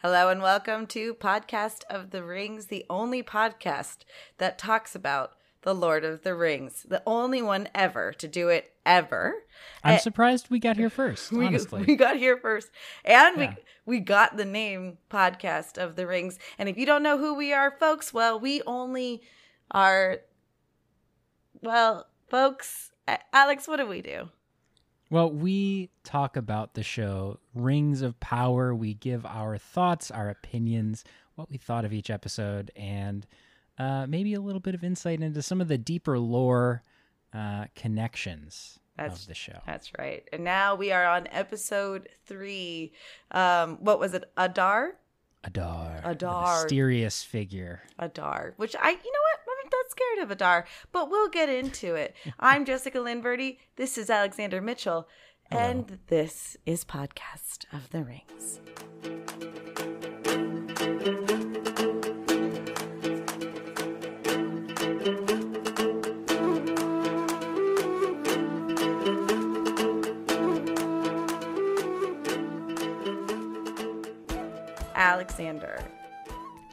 Hello and welcome to Podcast of the Rings, the only podcast that talks about the Lord of the Rings. The only one ever to do it ever. I'm surprised we got here first, honestly. We got here first. And we got the name Podcast of the Rings. And if you don't know who we are, folks, well, we only are, folks, Alex, what do we do? Well, we talk about the show Rings of Power. We give our thoughts, our opinions, what we thought of each episode, and maybe a little bit of insight into some of the deeper lore connections of the show. That's right. And now we are on episode 3. What was it? Adar. A mysterious figure. Adar, which I'm not scared of Adar, but we'll get into it. I'm Jessica Lynn Verdi. This is Alexander Mitchell. Hello. And this is Podcast of the Rings. Alexander.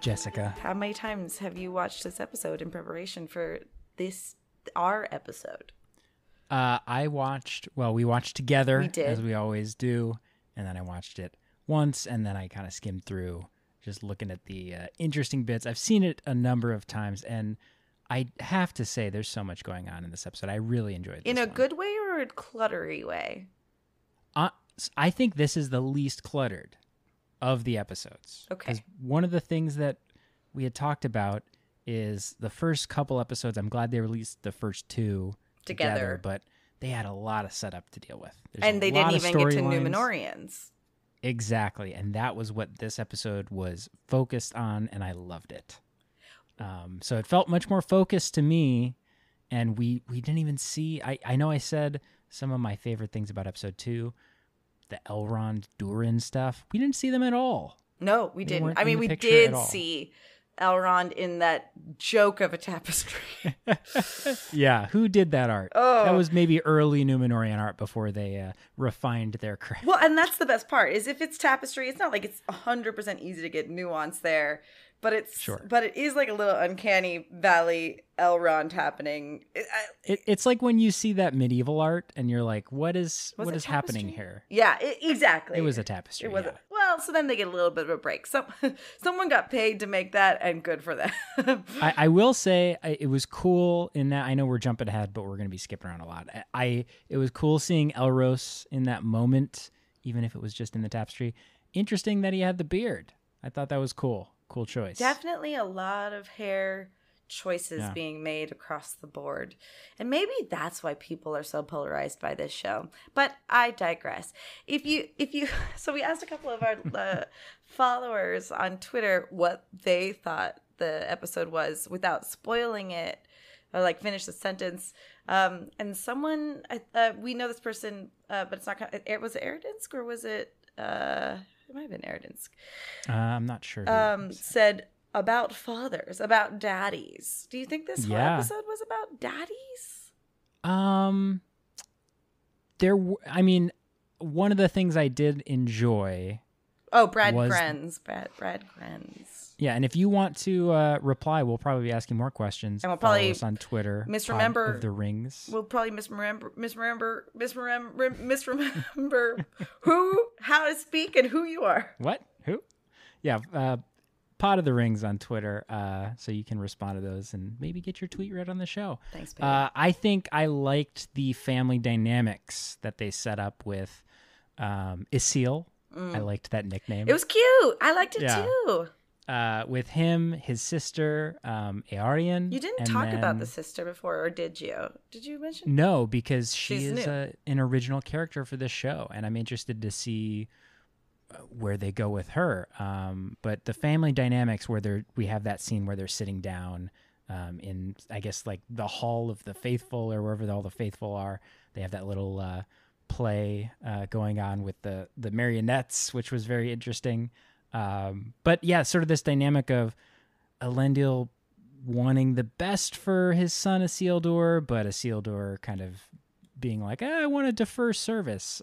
Jessica. How many times have you watched this episode in preparation for our episode? We watched together, we did. As we always do, and then I watched it once, and then I kind of skimmed through, just looking at the interesting bits. I've seen it a number of times, and I have to say there's so much going on in this episode. I really enjoyed this In a one. good way or a cluttery way? I think this is the least cluttered of the episodes. Okay. 'Cause one of the things that we had talked about is the first couple episodes, I'm glad they released the first 2 together, but they had a lot of setup to deal with. And they didn't even get to Númenóreans. Exactly. And that was what this episode was focused on, and I loved it. So it felt much more focused to me, and we didn't even see... I know I said some of my favorite things about episode 2, the Elrond Durin stuff. We didn't see them at all. No, we didn't. I mean, we did see Elrond in that joke of a tapestry. Yeah, who did that art? Oh. That was maybe early Númenórean art before they refined their craft. Well, and that's the best part, is if it's tapestry, it's not like it's 100% easy to get nuance there, but but it is like a little uncanny valley Elrond happening. It's like when you see that medieval art and you're like, what is happening here? Yeah, exactly. It was a tapestry. Well, so then they get a little bit of a break. Someone got paid to make that, and good for them. I will say it was cool in that. I know we're jumping ahead, but we're going to be skipping around a lot. It was cool seeing Elros in that moment, even if it was just in the tapestry. Interesting that he had the beard. I thought that was cool. Cool choice. Definitely a lot of hair choices being made across the board. And maybe that's why people are so polarized by this show. But I digress. So we asked a couple of our followers on Twitter what they thought the episode was without spoiling it, or like finish the sentence. And someone, we know this person, but it's not, was it Eredinsk or was it, it might have been Eredinsk. I'm not sure. Said about fathers, about daddies. Do you think this whole episode was about daddies? One of the things I did enjoy. Oh, Brad Grenz. Yeah, and if you want to reply, we'll probably be asking more questions. And we'll probably follow us on Twitter. Misremember of the Rings. We'll probably misremember who, how to speak, and who you are. What? Who? Yeah, Pod of the Rings on Twitter, so you can respond to those and maybe get your tweet read on the show. Thanks, baby. I think I liked the family dynamics that they set up with Isil. I liked that nickname. It was cute. I liked it too. With him, his sister, Earian. You didn't talk about the sister before, or did you? Did you mention? No, because she She's is an original character for this show, and I'm interested to see where they go with her. But the family dynamics, where we have that scene where they're sitting down in, I guess, like the Hall of the Faithful, or wherever all the faithful are. They have that little play going on with the marionettes, which was very interesting. But yeah, sort of this dynamic of Elendil wanting the best for his son Isildur, but Isildur kind of being like, I want to defer service.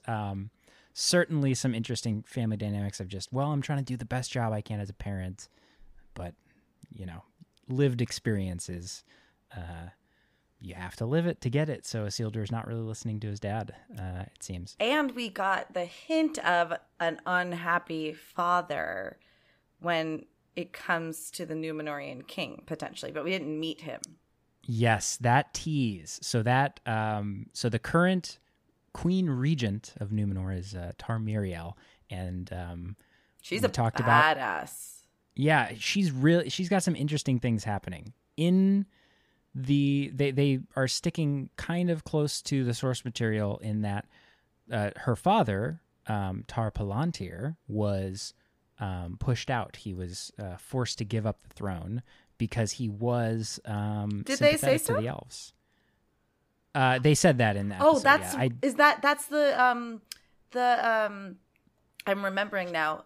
certainly some interesting family dynamics of just, well, I'm trying to do the best job I can as a parent, but, lived experiences, you have to live it to get it. So Isildur's not really listening to his dad, it seems. And we got the hint of an unhappy father when it comes to the Númenórean king, potentially, but we didn't meet him. Yes, that tease. So that so the current Queen Regent of Númenor is Tarmiriel, and she's a badass. Yeah, she's got some interesting things happening. In they are sticking kind of close to the source material in that her father, Tar Palantir, was pushed out. He was forced to give up the throne because he was Did they say so? To the elves. They said that in that. Oh, episode, that's the I'm remembering now.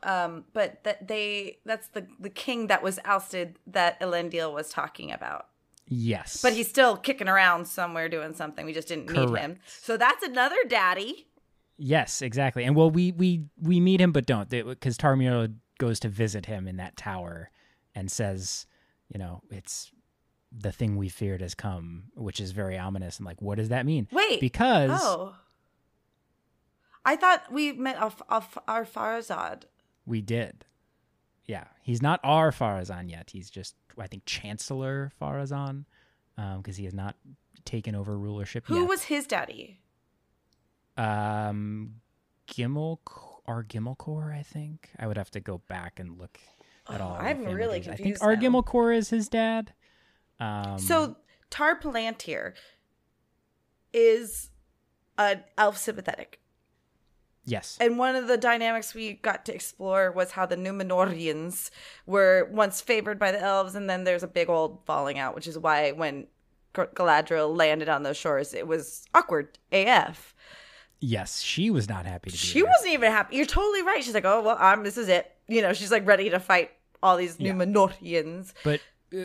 But that's the king that was ousted that Elendil was talking about. Yes, but he's still kicking around somewhere doing something. We just didn't meet him. So that's another daddy. Yes, exactly. And well, we meet him, but don't, because Tarmiriel goes to visit him in that tower and says, it's the thing we feared has come, which is very ominous. And like, what does that mean? Wait, because I thought we met our Farazad. We did. Yeah, he's not our Farazan yet. He's just, I think, Chancellor Farazan, because he has not taken over rulership yet. Who was his daddy? Gimmelcore, I think. I would have to go back and look at all. I'm really confused. I think Gimmelcore is his dad. So Tar Palantir is an elf sympathetic. Yes. And one of the dynamics we got to explore was how the Númenóreans were once favored by the elves, and then there's a big old falling out, which is why when Galadriel landed on those shores, it was awkward AF. Yes, she was not happy to be She there. wasn't even happy. You're totally right. She's like, oh, well, this is it. She's like ready to fight all these Númenóreans. But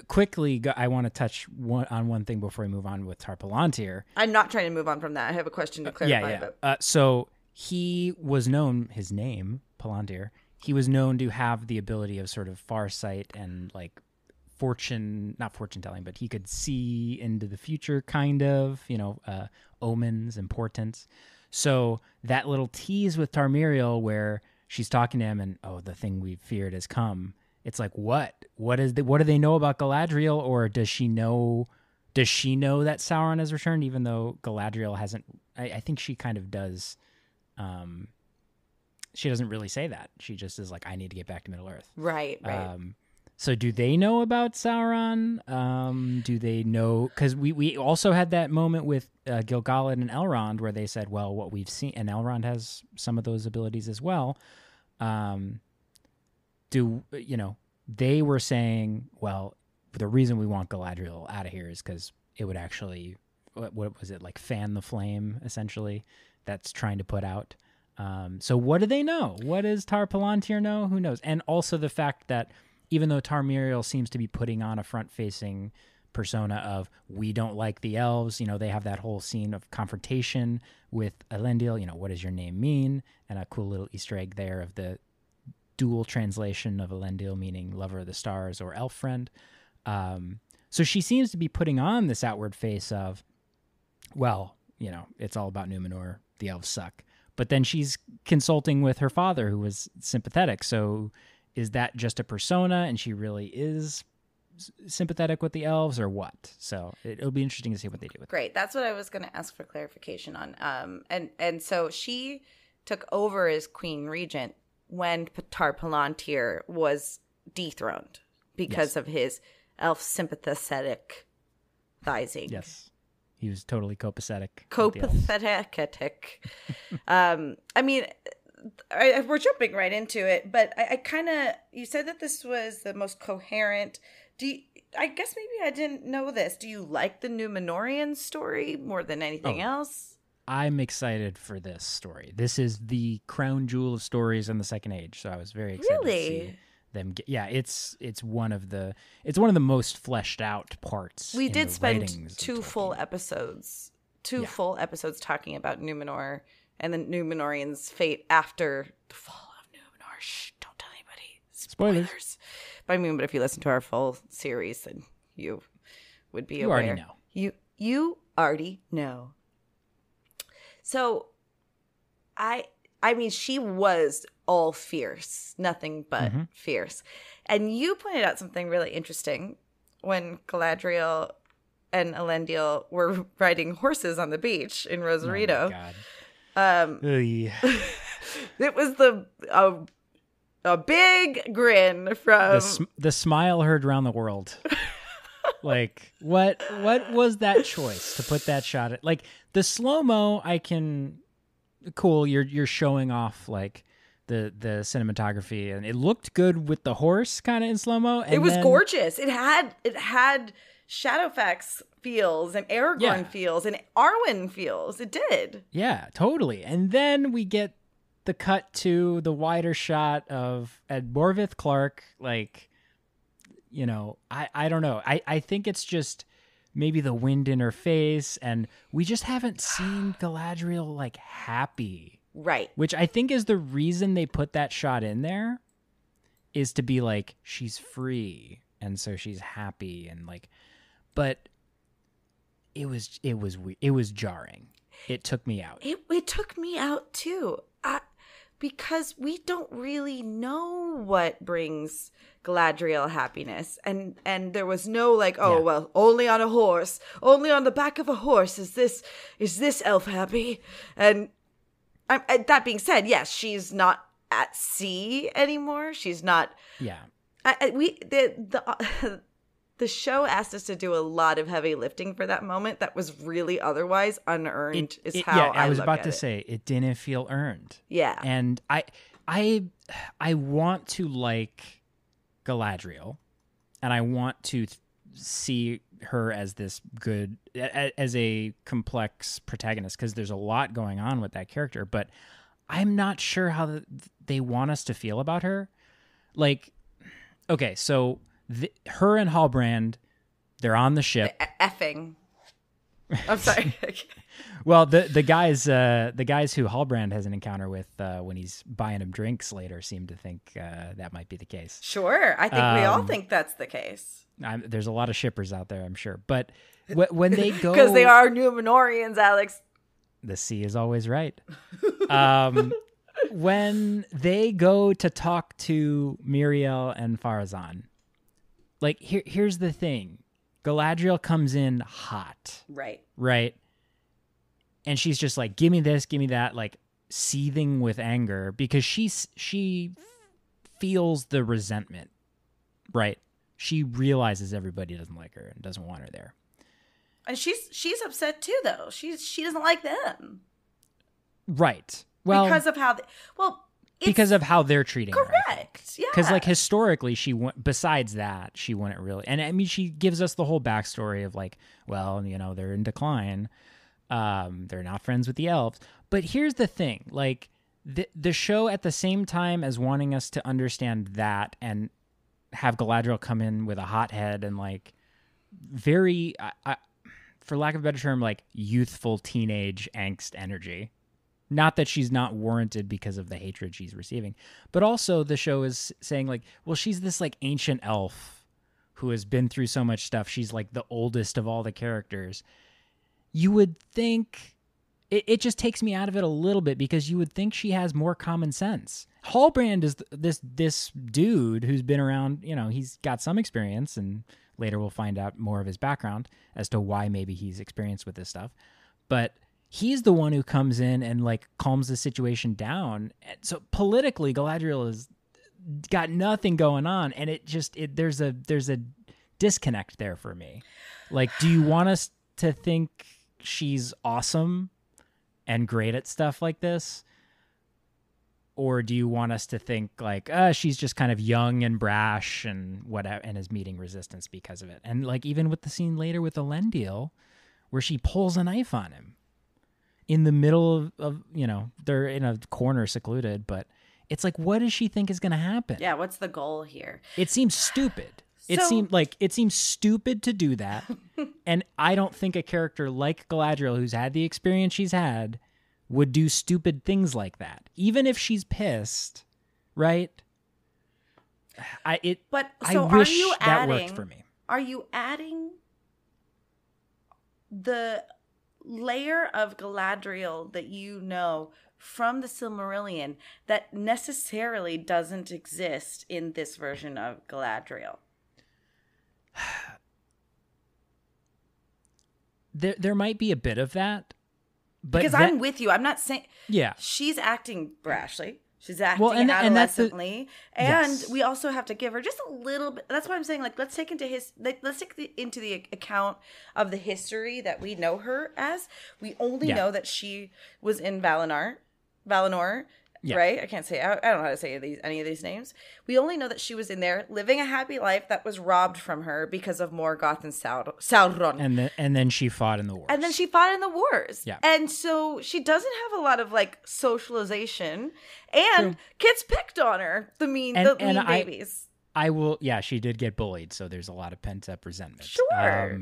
quickly, I want to touch on one thing before we move on with Tar Palantir. I'm not trying to move on from that. I have a question to clarify. So he was known, his name, Palantir, he was known to have the ability of sort of farsight and like not fortune telling, but he could see into the future, kind of, omens and portents. So that little tease with Tarmiriel where she's talking to him and, the thing we feared has come. It's like, what do they know about Galadriel? Or does she know that Sauron has returned, even though Galadriel hasn't? I think she kind of does. She doesn't really say that. She just is like, I need to get back to Middle-earth. Right. So do they know about Sauron? Do they know? Because we also had that moment with Gil-galad and Elrond where they said, well, what we've seen, and Elrond has some of those abilities as well. They were saying, well, the reason we want Galadriel out of here is because it would actually, what was it, like fan the flame, essentially, that's trying to put out. So what do they know? What does Tar Palantir know? Who knows? And also the fact that even though Tarmiriel seems to be putting on a front-facing persona of, we don't like the elves, they have that whole scene of confrontation with Elendil, what does your name mean? And a cool little Easter egg there of the dual translation of Elendil, meaning lover of the stars or elf friend. So she seems to be putting on this outward face of, well, it's all about Númenor, the elves suck. But then she's consulting with her father, who was sympathetic. So is that just a persona and she really is sympathetic with the elves, or what? So it'll be interesting to see what they do with it. Great. That's what I was going to ask for clarification on. And so she took over as Queen Regent when Tar Palantir was dethroned because of his elf sympathetic thizing. Yes. He was totally copacetic. Copacetic. We're jumping right into it, but I kind of, you said that this was the most coherent. I guess maybe I didn't know this. Do you like the Númenórean story more than anything else? I'm excited for this story. This is the crown jewel of stories in the Second Age, so I was very excited to see them get, it's one of the most fleshed out parts. We did spend two full episodes talking about Númenor and the Númenóreans' fate after the fall of Númenor. Shh, don't tell anybody. Spoilers. But but if you listen to our full series, then you would be aware. You already know. You already know. So, I mean, she was all fierce, nothing but fierce. And you pointed out something really interesting when Galadriel and Elendil were riding horses on the beach in Rosarito. Oh my God. It was a big grin from the smile heard around the world. Like, what was that choice to put that shot at? Like, the slow-mo, cool, you're showing off, like, the cinematography, and it looked good with the horse kind of in slow-mo. It was gorgeous. It had Shadowfax feels and Aragorn feels and Arwen feels. It did. Yeah, totally. And then we get the cut to the wider shot of Ed Borvith Clark, like, you know, I don't know. I think it's just maybe the wind in her face, and we just haven't seen Galadriel, like, happy. Right. Which I think is the reason they put that shot in there, is to be like, she's free, and so she's happy, and like, but it was jarring. It took me out. It took me out too. Because we don't really know what brings Galadriel happiness. And there was no like, well, only on a horse, only on the back of a horse is this elf happy. And that being said, yes, she's not at sea anymore. She's not. Yeah. The show asked us to do a lot of heavy lifting for that moment that was really otherwise unearned. I was about to say it didn't feel earned. Yeah, and I want to like Galadriel, and I want to see her as this good, as a complex protagonist, because there's a lot going on with that character. But I'm not sure how they want us to feel about her. Like, okay, so. Her and Halbrand, they're on the ship. Effing. I'm sorry. Well, the guys who Halbrand has an encounter with when he's buying him drinks later seem to think that might be the case. Sure, I think we all think that's the case. There's a lot of shippers out there, I'm sure. But when they go, because they are Númenóreans, Alex. The sea is always right. When they go to talk to Miriel and Farazan. Like, here's the thing. Galadriel comes in hot. Right. Right? And she's just like, give me this, give me that, like, seething with anger, because she feels the resentment, right? She realizes everybody doesn't like her and doesn't want her there. And she's upset too, though. She doesn't like them. Right. Well, because of how because of how they're treating her. Correct. Yeah. Because, like, historically, besides that, she wouldn't really. And I mean, she gives us the whole backstory of, like, well, you know, they're in decline. They're not friends with the elves. But here's the thing. Like, the show, at the same time as wanting us to understand that and have Galadriel come in with a hot head and, like, very, for lack of a better term, like, youthful teenage angst energy. Not that she's not warranted because of the hatred she's receiving, but also the show is saying, like, well, she's this, like, ancient elf who has been through so much stuff. She's, like, the oldest of all the characters. You would think it just takes me out of it a little bit, because you would think she has more common sense. Halbrand is this dude who's been around, you know, he's got some experience, and later we'll find out more of his background as to why maybe he's experienced with this stuff. But he's the one who comes in and, like, calms the situation down. So politically, Galadriel has got nothing going on, and there's a disconnect there for me. Like, do you want us to think she's awesome and great at stuff like this, or do you want us to think, like, she's just kind of young and brash and whatever, and is meeting resistance because of it? And, like, even with the scene later with Elendil, where she pulls a knife on him. In the middle of, you know, they're in a corner secluded, but it's like, what does she think is going to happen? Yeah, what's the goal here? It seems stupid. It seems stupid to do that. And I don't think a character like Galadriel, who's had the experience she's had, would do stupid things like that, even if she's pissed, right? I wish that worked for me. Are you adding the layer of Galadriel that you know from the Silmarillion that necessarily doesn't exist in this version of Galadriel? There might be a bit of that. But because I'm with you. I'm not saying... Yeah. She's acting brashly. She's acting adolescently. And we also have to give her just a little bit... That's why I'm saying, let's take into the account of the history that we know her as. We only know that she was in Valinor. Right? I can't say... I don't know how to say any of these names. We only know that she was in there living a happy life that was robbed from her because of Morgoth and Sauron. And then she fought in the wars. Yeah. And so she doesn't have a lot of socialization. And kids picked on her. The mean babies. She did get bullied, so there's a lot of pent-up resentment. Sure.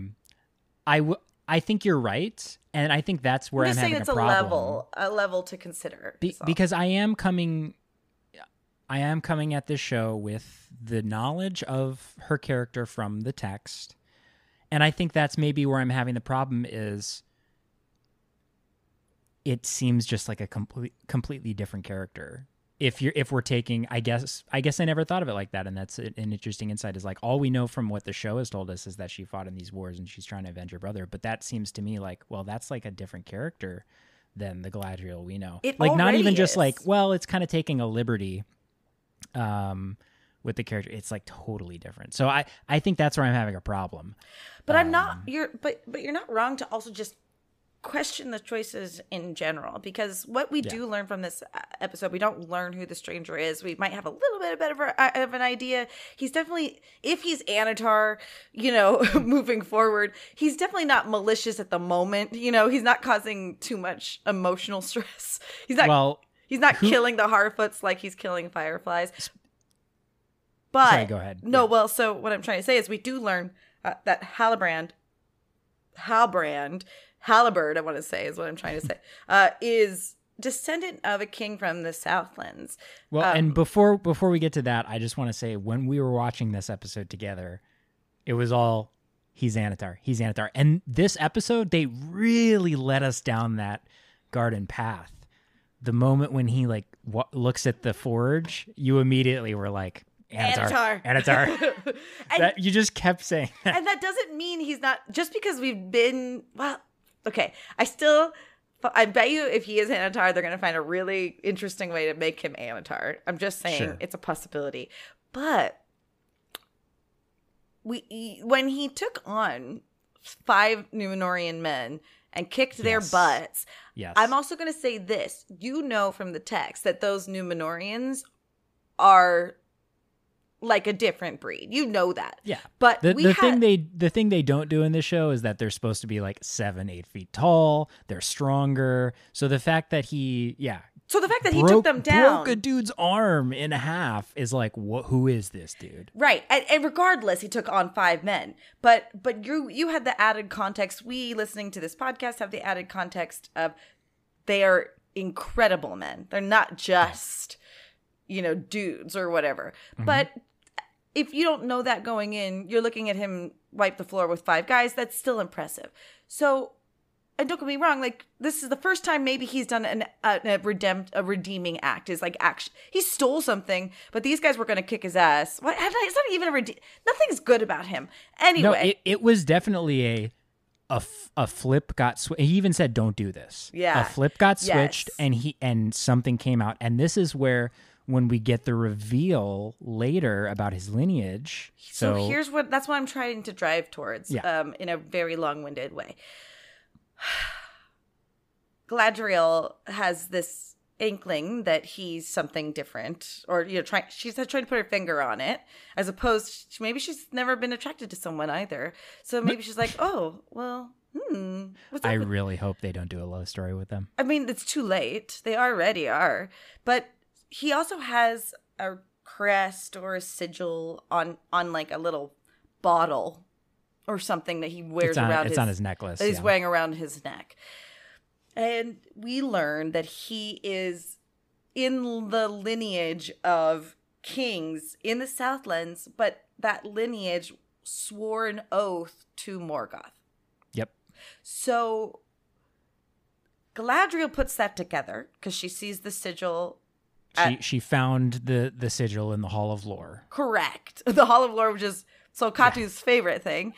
I think you're right, and I think that's where I'm having a problem. A level to consider. Because I am coming at this show with the knowledge of her character from the text, and I think that's maybe where I'm having the problem is it seems just like a completely different character. If we're taking, I guess I never thought of it like that, and that's an interesting insight. Is all we know from what the show has told us is that she fought in these wars and she's trying to avenge her brother. But that seems to me that's a different character than the Galadriel we know. Not even just it's kind of taking a liberty, with the character. It's totally different. So I think that's where I'm having a problem. But I'm not. You're not wrong to also just question the choices in general, because what we do learn from this episode, we don't learn who the stranger is. We might have a little bit of an idea. He's definitely, if he's Anatar, moving forward, he's definitely not malicious at the moment. He's not causing too much emotional stress. He's not killing the Harfoots like he's killing fireflies. But sorry, go ahead. No, so what I'm trying to say is we do learn that Halbrand, I want to say is what I'm trying to say, is descendant of a king from the Southlands. Well, and before we get to that, I just want to say when we were watching this episode together, it was all, he's Anatar. And this episode, they really led us down that garden path. The moment when he looks at the forge, you immediately were like, Anatar. That, you just kept saying that. And that doesn't mean he's not, just because we've been, okay, I bet you if he is Anatar, they're going to find a really interesting way to make him Anatar. I'm just saying It's a possibility. But when he took on 5 Númenórean men and kicked their butts, I'm also going to say this. From the text that those Númenóreans are a different breed. That. Yeah. But the thing they don't do in this show is that they're supposed to be 7-8 feet tall. They're stronger. So the fact that he took them down, broke a dude's arm in half is who is this dude? Right. And regardless, he took on 5 men. But you had the added context. We listening to this podcast have the added context of they are incredible men. They're not just dudes or whatever. Mm-hmm. But if you don't know that going in, you're looking at him wipe the floor with 5 guys. That's still impressive. So, and don't get me wrong, this is the first time maybe he's done a redeeming act. Is action. He stole something, but these guys were going to kick his ass. What? It's not even nothing's good about him. Anyway, no, it was definitely a flip got switched. He even said, "Don't do this." Yeah, a flip got switched, and something came out, and this is where, when we get the reveal later about his lineage. So that's what I'm trying to drive towards, in a very long-winded way. Galadriel has this inkling that he's something different, or she's trying to put her finger on it, as opposed to, maybe she's never been attracted to someone either. So maybe she's like, oh, well, I really hope they don't do a love story with them. I mean, it's too late. They already are. But he also has a crest or a sigil on a little bottle or something that he wears around. It's on his necklace. That he's wearing around his neck. And we learn that he is in the lineage of kings in the Southlands, but that lineage swore an oath to Morgoth. Yep. So Galadriel puts that together because she sees the sigil. She found the sigil in the Hall of Lore. Correct. The Hall of Lore, which is Solkatu's favorite thing.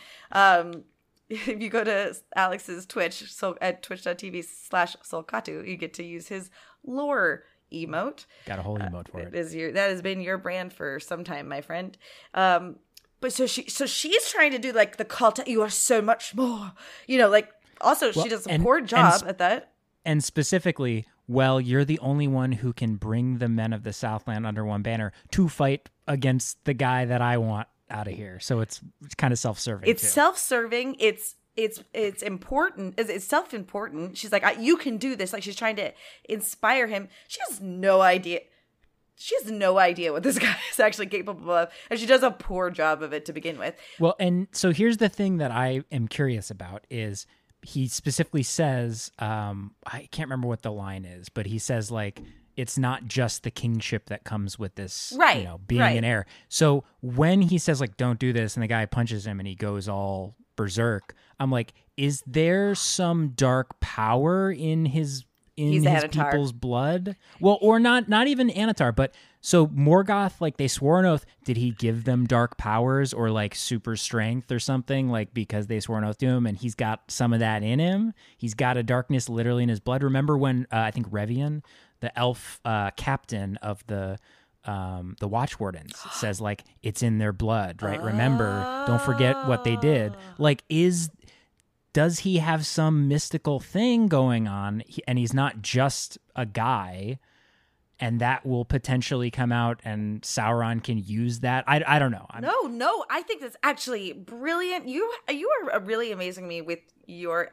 If you go to Alex's Twitch, at twitch.tv/Solkatu, you get to use his lore emote. Got a whole emote for it. That has been your brand for some time, my friend. But so she's trying to do like the call to, you are so much more. Also she does a poor job at that. And specifically, you're the only one who can bring the men of the Southland under one banner to fight against the guy that I want out of here. So it's kind of self-serving. It's self-serving. It's important. It's self-important. She's like, you can do this. Like, she's trying to inspire him. She has no idea. She has no idea what this guy is actually capable of. And she does a poor job of it to begin with. Well, and so here's the thing that I am curious about is he specifically says, I can't remember what the line is, but he says, like, it's not just the kingship that comes with this, being an heir. So when he says, like, don't do this, and the guy punches him and he goes all berserk, I'm like, is there some dark power in his people's blood? Well, or not even Anatar, but so Morgoth, like, they swore an oath. Did he give them dark powers or like super strength or something, like, because they swore an oath to him and he's got some of that in him? He's got a darkness literally in his blood. Remember when I think Revian, the elf captain of the Watchwardens, says, like, it's in their blood, right? Remember, don't forget what they did. Like, does he have some mystical thing going on, and he's not just a guy, and that will potentially come out and Sauron can use that? I don't know. No, I think that's actually brilliant. You are really amazing me with your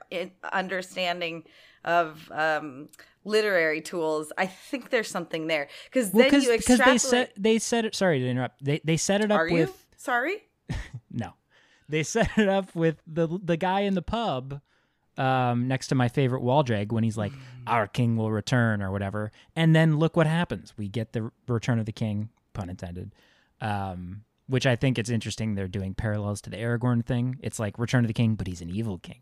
understanding of literary tools. I think there's something there because you extrapolate. They set it. Sorry to interrupt. They set it up with. You sorry? No, they set it up with the guy in the pub next to my favorite Waldreg when he's like, "Our king will return" or whatever, and then look what happens. We get the return of the king, pun intended. Which I think it's interesting. They're doing parallels to the Aragorn thing. It's like Return of the King, but he's an evil king.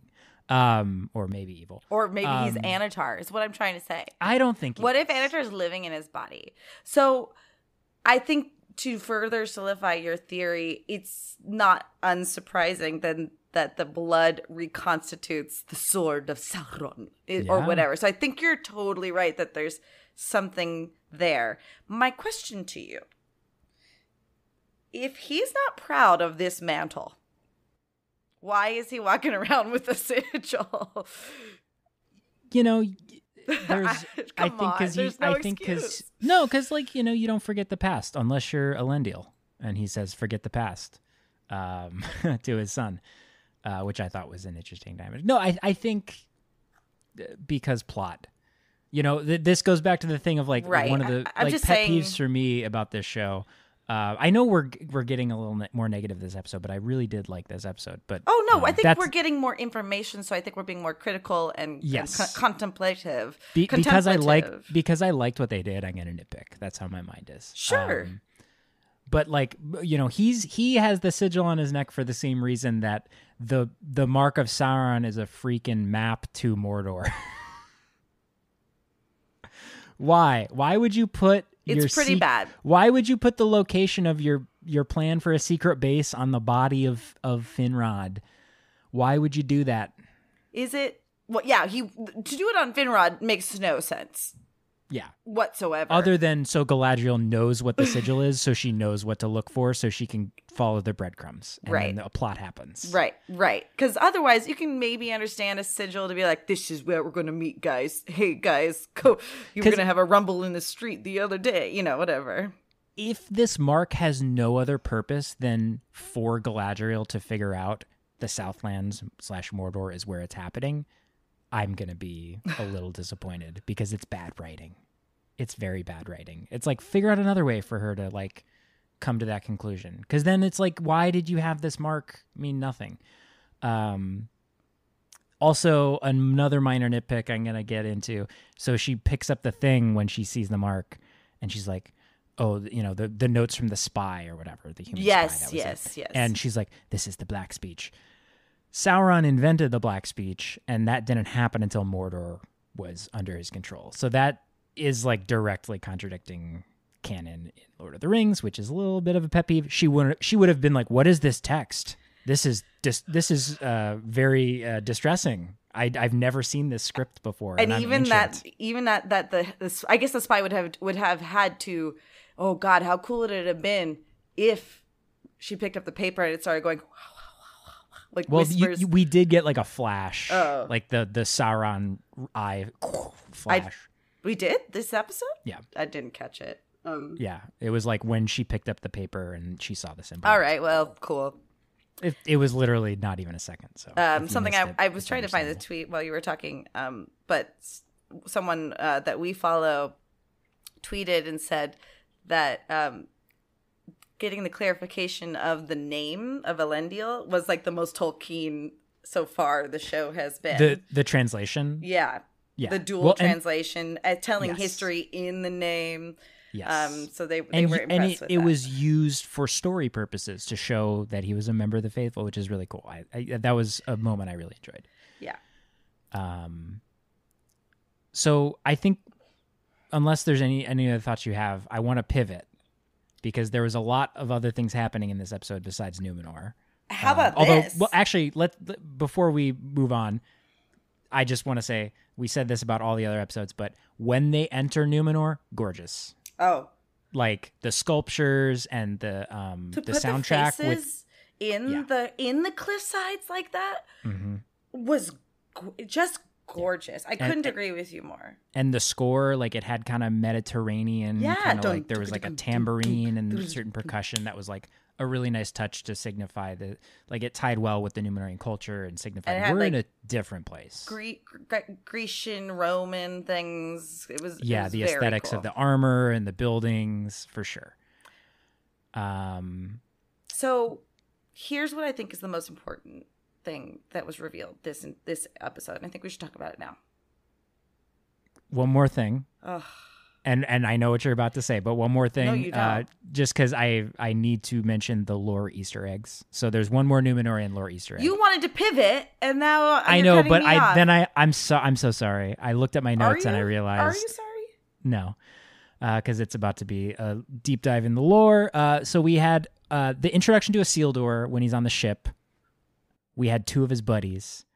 Or maybe evil. Or maybe he's Anatar, is what I'm trying to say. I don't think What if Anatar is living in his body? So I think to further solidify your theory, it's not unsurprising then that the blood reconstitutes the sword of Sauron or whatever. So I think you're totally right that there's something there. My question to you, if he's not proud of this mantle, why is he walking around with a sigil? There's I think because like, you don't forget the past unless you're Elendil, and he says forget the past to his son, which I thought was an interesting dynamic. No, I think because plot. This goes back to the thing of like one of the pet peeves for me about this show. I know we're getting a little more negative this episode, but I really did like this episode. But I think we're getting more information, so I think we're being more critical and contemplative. Because I liked what they did, I'm gonna nitpick. That's how my mind is. Sure. But like, he has the sigil on his neck for the same reason that the mark of Sauron is a freaking map to Mordor. Why? Why would you put? It's pretty bad. Why would you put the location of your plan for a secret base on the body of Finrod? Why would you do that? Is it? Well, yeah. To do it on Finrod makes no sense. Yeah. Whatsoever. Other than so Galadriel knows what the sigil is, so she knows what to look for, so she can follow the breadcrumbs. And then a plot happens. Right. Because otherwise, you can maybe understand a sigil to be like, this is where we're going to meet, guys. Hey, guys, go. You were going to have a rumble in the street the other day. Whatever. If this mark has no other purpose than for Galadriel to figure out the Southlands / Mordor is where it's happening, I'm going to be a little disappointed because it's bad writing. It's very bad writing. It's like, figure out another way for her to like come to that conclusion. Because then it's like, why did you have this mark mean nothing? Also, another minor nitpick I'm going to get into. So she picks up the thing when she sees the mark, and she's like, oh, the notes from the spy or whatever, the human spy. That was Yes. And she's like, this is the black speech. Sauron invented the black speech, and that didn't happen until Mordor was under his control. So that is like directly contradicting canon in Lord of the Rings, which is a little bit of a pet peeve. She would have been like, what is this text? This is very distressing. I've never seen this script before, and even that I guess the spy would have had to. Oh God, how cool would it have been if she picked up the paper and it started going like whispers. We did get like a flash, like the Sauron eye flash. We did this episode. Yeah, I didn't catch it. Yeah, it was like when she picked up the paper and she saw the symbol. All right, well, cool. It was literally not even a second. So something I was trying to find the tweet while you were talking, but someone that we follow tweeted and said that getting the clarification of the name of Elendil was like the most Tolkien so far the show has been. The translation? Yeah. The dual translation, telling history in the name. Yes. So they were impressed with that. It was used for story purposes to show that he was a member of the faithful, which is really cool. That was a moment I really enjoyed. Yeah. So I think, unless there's any other thoughts you have, I want to pivot because there was a lot of other things happening in this episode besides Númenor. How about this? Well, actually, before we move on, I just want to say we said this about all the other episodes, but when they enter Númenor, gorgeous. Oh, like the sculptures and the soundtrack the faces in the cliff sides like that was just gorgeous. I couldn't agree with you more. And the score, like it had kind of Mediterranean, kind of like there was like a tambourine and certain percussion that was like a really nice touch to signify that, like it tied well with the Númenórean culture and signified we're in a different place. Grecian, Roman things. It was the aesthetics of the armor and the buildings for sure. So here's what I think is the most important thing that was revealed this episode. And I think we should talk about it now. One more thing. Ugh. And I know what you're about to say, but one more thing. No, you don't. Just because I need to mention the lore Easter eggs. So there's one more Númenórean lore Easter egg. You wanted to pivot, and now I know, but I'm so sorry. I looked at my notes and I realized. Are you sorry? No, because it's about to be a deep dive in the lore. So we had the introduction to Isildur when he's on the ship. We had two of his buddies,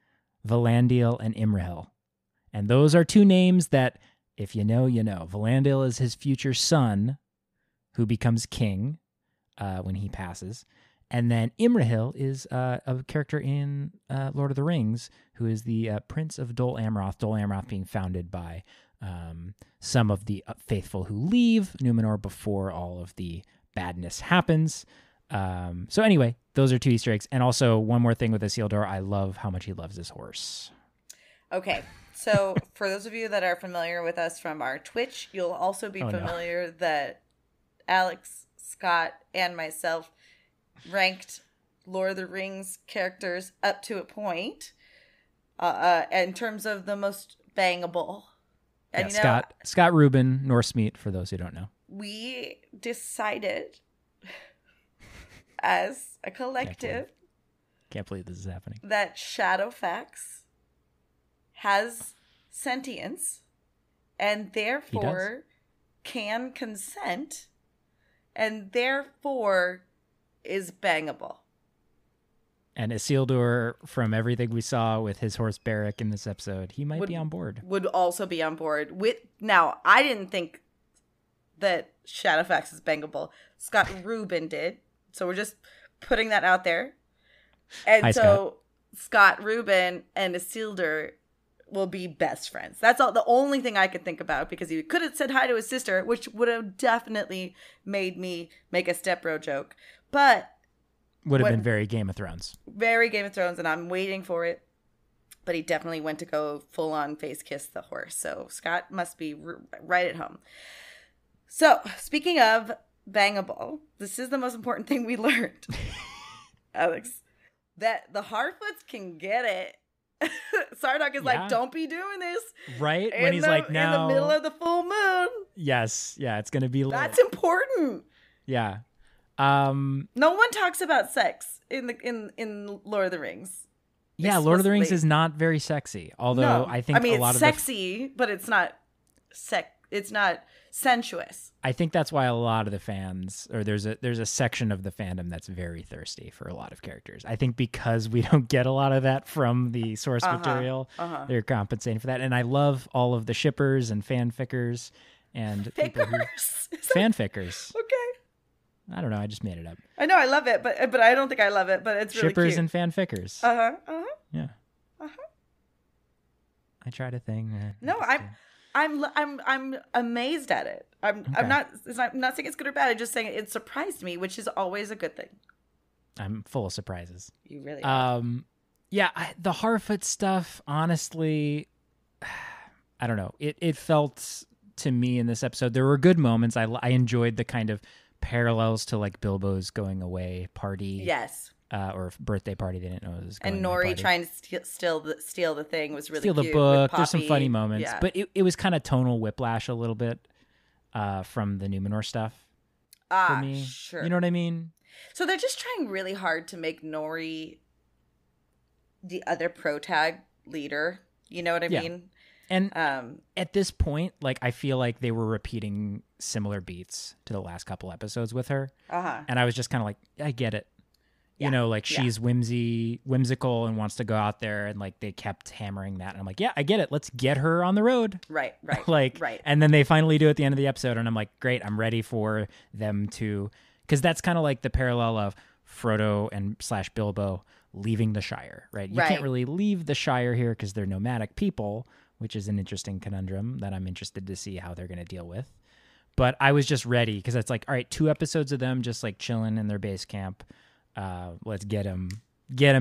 Valandil and Imrahil, and those are two names that. If you know, you know. Valandil is his future son, who becomes king when he passes. And then Imrahil is a character in Lord of the Rings, who is the Prince of Dol Amroth. Dol Amroth being founded by some of the faithful who leave Númenor before all of the badness happens. So anyway, those are two Easter eggs. And also, one more thing with Isildur, I love how much he loves his horse. Okay. So, for those of you that are familiar with us from our Twitch, you'll also be familiar that Alex, Scott, and myself ranked Lord of the Rings characters up to a point in terms of the most bangable. And Scott Rubin, Norsemeat, for those who don't know. We decided as a collective can't believe this is happening. That Shadowfax has sentience and therefore can consent and therefore is bangable. And Isildur, from everything we saw with his horse Beric in this episode, he might be on board. Would also be on board. Now, I didn't think that Shadowfax is bangable. Scott Rubin did. So we're just putting that out there. And Hi, Scott Rubin and Isildur will be best friends. That's the only thing I could think about, because he could have said hi to his sister, which would have definitely made me make a step-bro joke. But would have been very Game of Thrones. Very Game of Thrones, and I'm waiting for it. But he definitely went to go full-on face kiss the horse. So Scott must be right at home. So, speaking of bangable, this is the most important thing we learned, Alex. That the Harfoots can get it Sardock is like, don't be doing this. Right? When he's like, now. In the middle of the full moon. Yes. Yeah, it's going to be lit. That's important. Yeah. No one talks about sex in Lord of the Rings. Yeah, Lord of the Rings is not very sexy. Although I think a lot it's of sexy, but it's not it's not sensuous. I think that's why a lot of the fans, or there's a section of the fandom that's very thirsty for a lot of characters. I think because we don't get a lot of that from the source material, they're compensating for that. And I love all of the shippers and fanfickers and fanfickers. Okay. I don't know. I just made it up. I know I love it, but I don't think I love it. But it's really shippers cute. And fanfickers. Yeah. I tried a thing. No, I'm amazed at it. I'm not saying it's good or bad. I'm just saying it surprised me, which is always a good thing. I'm full of surprises. You really are. Yeah, the Harfoot stuff, honestly, I don't know. It felt to me in this episode, there were good moments. I enjoyed the kind of parallels to like Bilbo's going away party. Yes. Or birthday party they didn't know it was going. And Nori trying to steal the thing was really cute. Steal the book. There's some funny moments, but it was kind of tonal whiplash a little bit from the Númenor stuff for me. Sure. You know what I mean? So they're just trying really hard to make Nori the other protag leader. You know what I mean? And at this point, like I feel like they were repeating similar beats to the last couple episodes with her. And I was just kind of like, I get it. You know, like she's whimsical and wants to go out there, and like they kept hammering that. And I'm like, yeah, I get it. Let's get her on the road. Right. Right. And then they finally do at the end of the episode, and I'm like, great, I'm ready for them to, because that's kind of like the parallel of Frodo and / Bilbo leaving the Shire, right? You can't really leave the Shire here because they're nomadic people, which is an interesting conundrum that I'm interested to see how they're going to deal with. But I was just ready because it's like, all right, 2 episodes of them just like chilling in their base camp. Let's get them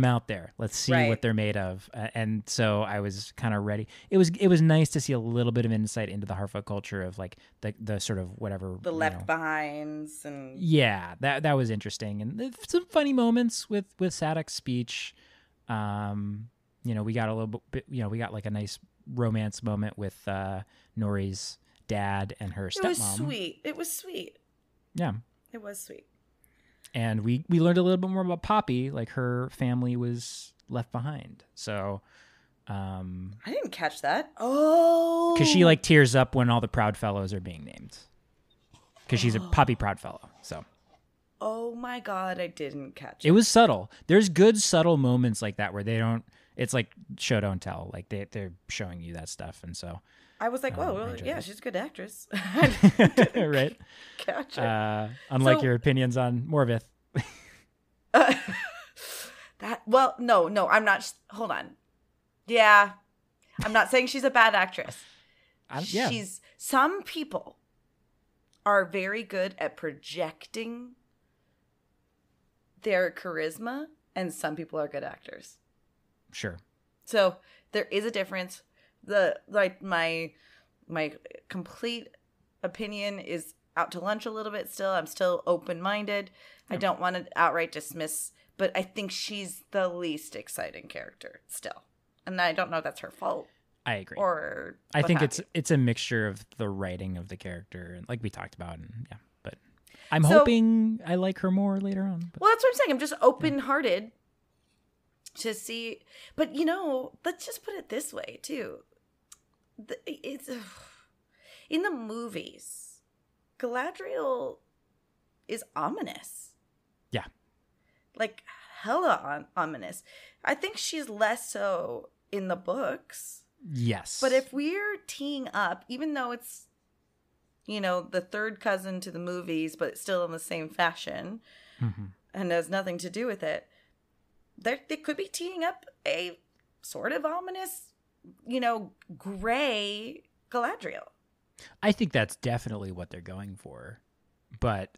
out there. Let's see what they're made of. And so I was kind of ready. It was nice to see a little bit of insight into the Harfoot culture of like the sort of whatever the left behinds and that was interesting, and some funny moments with Sadok's speech. We got a little bit. We got like a nice romance moment with Nori's dad and her stepmom. It was sweet. Yeah, it was sweet. And we learned a little bit more about Poppy, like her family was left behind. So I didn't catch that. Oh. Because she like tears up when all the Proud Fellows are being named. Because she's a Poppy Proud Fellow. So. Oh my God, I didn't catch it. It was subtle. There's good subtle moments like that where they don't, it's like show don't tell. Like they're showing you that stuff. And so. I was like, she's a good actress. Right. Catch it. Unlike your opinions on Morvith. No, I'm not. Hold on. Yeah. I'm not saying she's a bad actress. Some people are very good at projecting their charisma, and some people are good actors. Sure. So there is a difference. My complete opinion is out to lunch a little bit still. I'm still open-minded. I don't want to outright dismiss, but I think she's the least exciting character still. And I don't know if that's her fault. I agree. Or I think it's a mixture of the writing of the character, and like we talked about, and but I'm hoping I like her more later on. But. Well, that's what I'm saying. I'm just open-hearted to see, but let's just put it this way too. It's in the movies, Galadriel is ominous. Yeah. Like hella ominous. I think she's less so in the books. Yes. But if we're teeing up, even though it's, the third cousin to the movies, but it's still in the same fashion and has nothing to do with it, they could be teeing up a sort of ominous, gray Galadriel. I think that's definitely what they're going for. But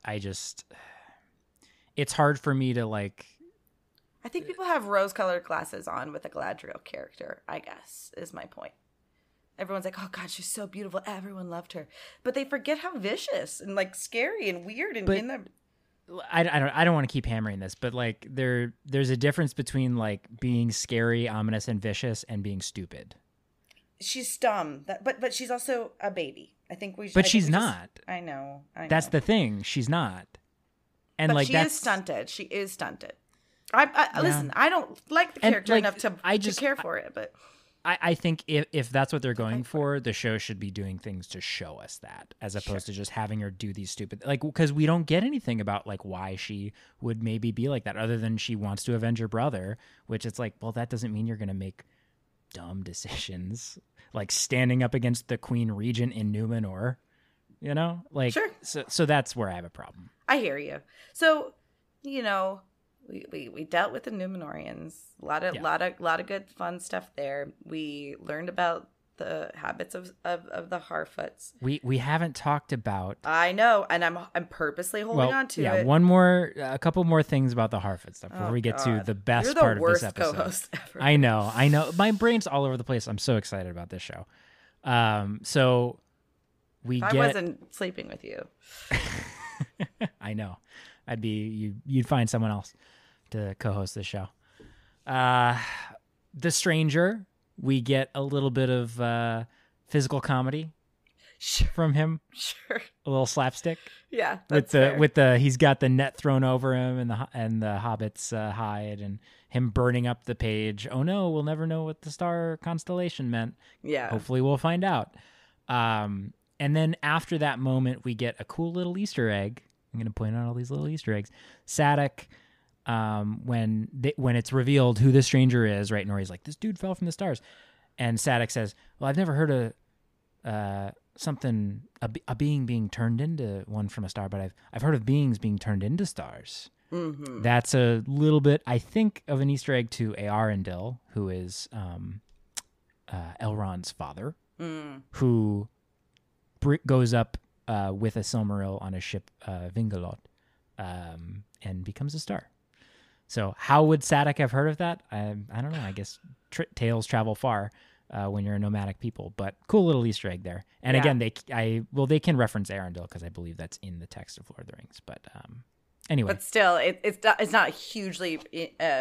it's hard for me to like. I think people have rose-colored glasses on with a Galadriel character, I guess, is my point. Everyone's like, oh God, she's so beautiful. Everyone loved her. But they forget how vicious and like scary and weird and in the. I don't want to keep hammering this, but like there's a difference between like being scary, ominous, and vicious and being stupid. She's dumb, but she's also a baby. I think we. But she's not. I know. That's the thing. She's not. And but like she that's is stunted. She is stunted. Listen. I don't like the character enough to care for it, but I think if that's what they're going for, the show should be doing things to show us that, as opposed to just having her do these stupid, like, because we don't get anything about like why she would maybe be like that, other than she wants to avenge her brother, which it's like, well, that doesn't mean you're gonna make dumb decisions like standing up against the Queen Regent in Númenor, you know, like sure. So that's where I have a problem. I hear you. So, you know, we dealt with the Númenóreans. A lot of good fun stuff there. We learned about the habits of the Harfoots. We haven't talked about. I know, and I'm purposely holding on to it. A couple more things about the Harfoot stuff before we get to the best part of this episode. You're the worst co-host ever. I know. My brain's all over the place. I'm so excited about this show. So I wasn't sleeping with you. I know. You'd find someone else to co-host this show. The Stranger, we get a little bit of physical comedy from him. Sure. A little slapstick. Yeah, with the he's got the net thrown over him and the hobbit's hide, and him burning up the page. Oh no, we'll never know what the star constellation meant. Yeah. Hopefully we'll find out. And then after that moment, we get a cool little Easter egg. I'm going to point out all these little Easter eggs. Sadek, when it's revealed who the stranger is, right? Nori's like, this dude fell from the stars. And Sadek says, well, I've never heard of a being being turned into one from a star, but I've heard of beings being turned into stars. Mm-hmm. That's a little bit, I think, of an Easter egg to Eärendil, who is Elrond's father, who goes up with a Silmaril on a ship, Vingalot, and becomes a star. So how would Sadek have heard of that? I don't know. I guess tales travel far when you're a nomadic people, but cool little Easter egg there. And again, they can reference Eärendil because I believe that's in the text of Lord of the Rings. But anyway, but still, it's not hugely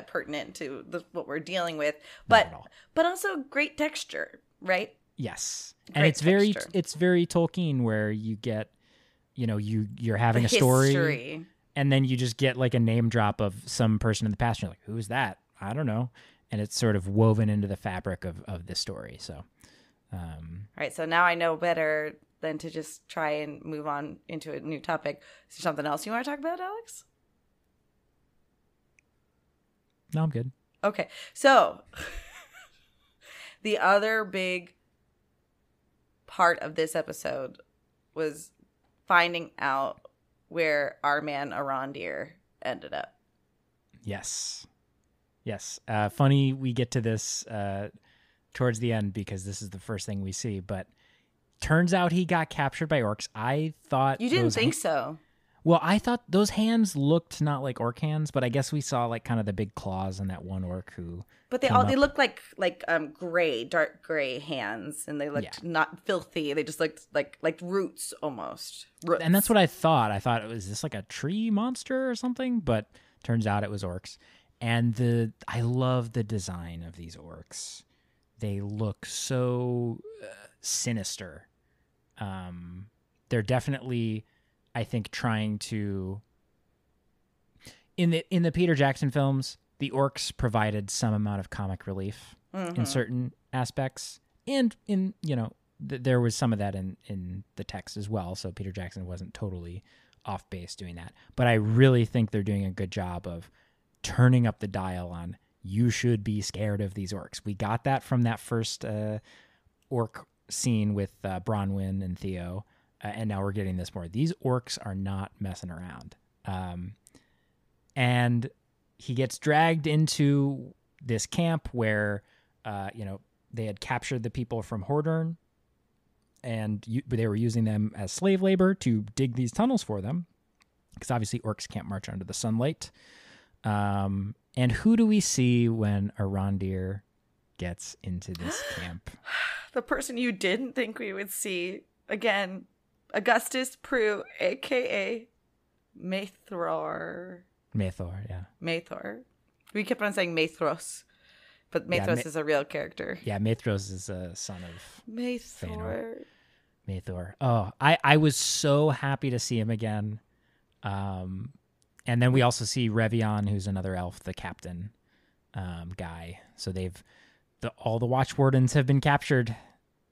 pertinent to what we're dealing with. But also great texture, right? Yes, and it's very Tolkien, where you get, you're having a story, and then you just get like a name drop of some person in the past. And you're like, who's that? I don't know, and it's sort of woven into the fabric of the story. So, all right. So now I know better than to just try and move on into a new topic. Is there something else you want to talk about, Alex? No, I'm good. Okay, so the other big part of this episode was finding out where our man Arondir ended up. Yes. Funny we get to this towards the end, because this is the first thing we see, but turns out he got captured by orcs. I thought you didn't think so. Well, I thought those hands looked not like orc hands, but I guess we saw like kind of the big claws on that one orc who. But they looked like gray, dark gray hands, and they looked not filthy. They just looked like roots almost. Roots. And that's what I thought. I thought, was this like a tree monster or something? But turns out it was orcs. And I love the design of these orcs. They look so sinister. They're definitely, I think, trying to. In the Peter Jackson films, the orcs provided some amount of comic relief in certain aspects, and there was some of that in the text as well. So Peter Jackson wasn't totally off base doing that. But I really think they're doing a good job of turning up the dial on, you should be scared of these orcs. We got that from that first orc scene with Bronwyn and Theo, and now we're getting this more. These orcs are not messing around. And he gets dragged into this camp where, they had captured the people from Hordern, and they were using them as slave labor to dig these tunnels for them, because obviously orcs can't march under the sunlight. And who do we see when Arondir gets into this camp? The person you didn't think we would see again, Augustus Prue, a.k.a. Medhor. Yeah. Medhor. We kept on saying Medhros, but Medhros is a real character. Yeah, Medhros is a son of Medhor. Medhor. Oh, I was so happy to see him again. And then we also see Revion, who's another elf, the captain guy. So all the Watch Wardens have been captured.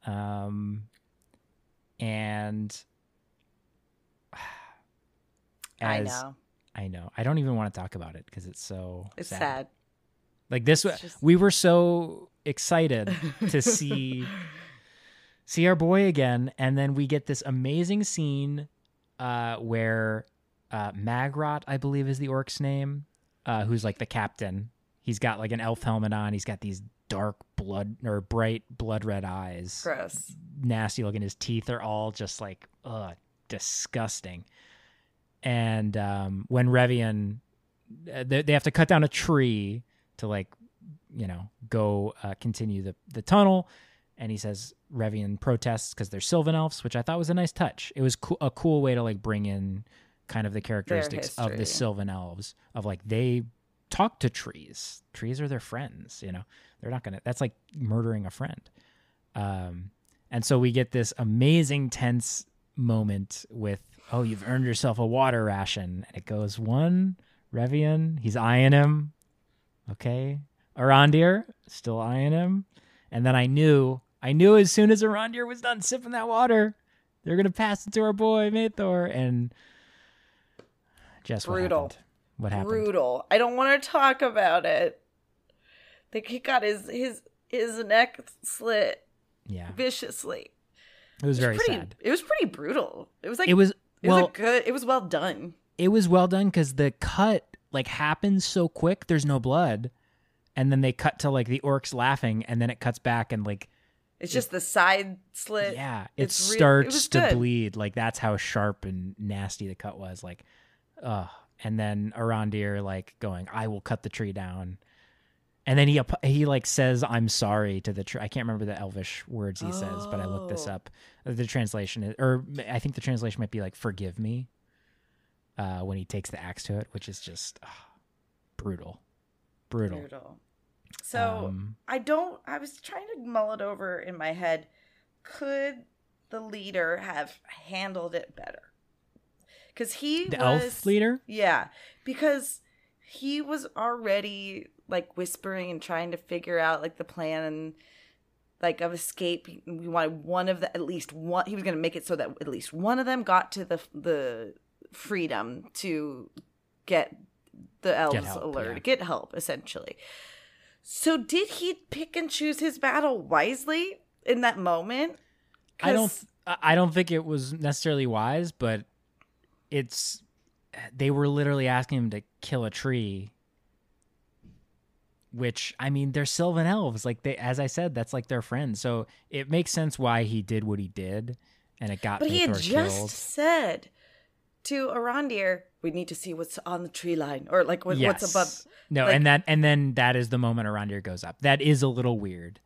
And I know. I don't even want to talk about it because it's sad. Like this, we were so excited to see our boy again, and then we get this amazing scene where Magrot, I believe is the orc's name, who's like the captain. He's got like an elf helmet on. He's got these bright blood red eyes. Gross. Nasty looking. His teeth are all just like, disgusting. And when Revion, they have to cut down a tree to like, go continue the tunnel. And he says Revion protests because they're Sylvan elves, which I thought was a nice touch. It was a cool way to like bring in kind of the characteristics of the Sylvan elves, of like they talk to trees. Trees are their friends, They're not gonna. That's like murdering a friend. And so we get this amazing tense moment with, you've earned yourself a water ration. And it goes, one, Revion, he's eyeing him. Okay. Arondir, still eyeing him. And then I knew as soon as Arondir was done sipping that water, they're going to pass it to our boy, Medhor. And just brutal. What happened? Brutal. I don't want to talk about it. He got his neck slit. Yeah. Viciously. It was very sad. It was pretty brutal. It was like it was well done. It was well done because the cut like happens so quick. There's no blood, and then they cut to like the orcs laughing, and then it cuts back and like it's just the side slit. Yeah, it starts to bleed. Like that's how sharp and nasty the cut was. Like, and then Arondir like going, "I will cut the tree down." And then he like says, "I'm sorry" to the tree. I can't remember the Elvish words he says, but I looked this up. The translation is, or I think the translation might be like "forgive me," when he takes the axe to it, which is just brutal. So I was trying to mull it over in my head. Could the leader have handled it better? Because the elf leader, yeah, because he was already like whispering and trying to figure out like the plan like of escape. We wanted at least one. He was going to make it so that at least one of them got to the freedom to get the elves alert, get help essentially. So did he pick and choose his battle wisely in that moment? I don't think it was necessarily wise, but they were literally asking him to kill a tree. Which, I mean, they're Sylvan elves. Like as I said, that's like their friends. So it makes sense why he did what he did, and it got. But he had just said to Arondir, "We need to see what's on the tree line, or like what's above." No, like, and then that is the moment Arondir goes up. That is a little weird,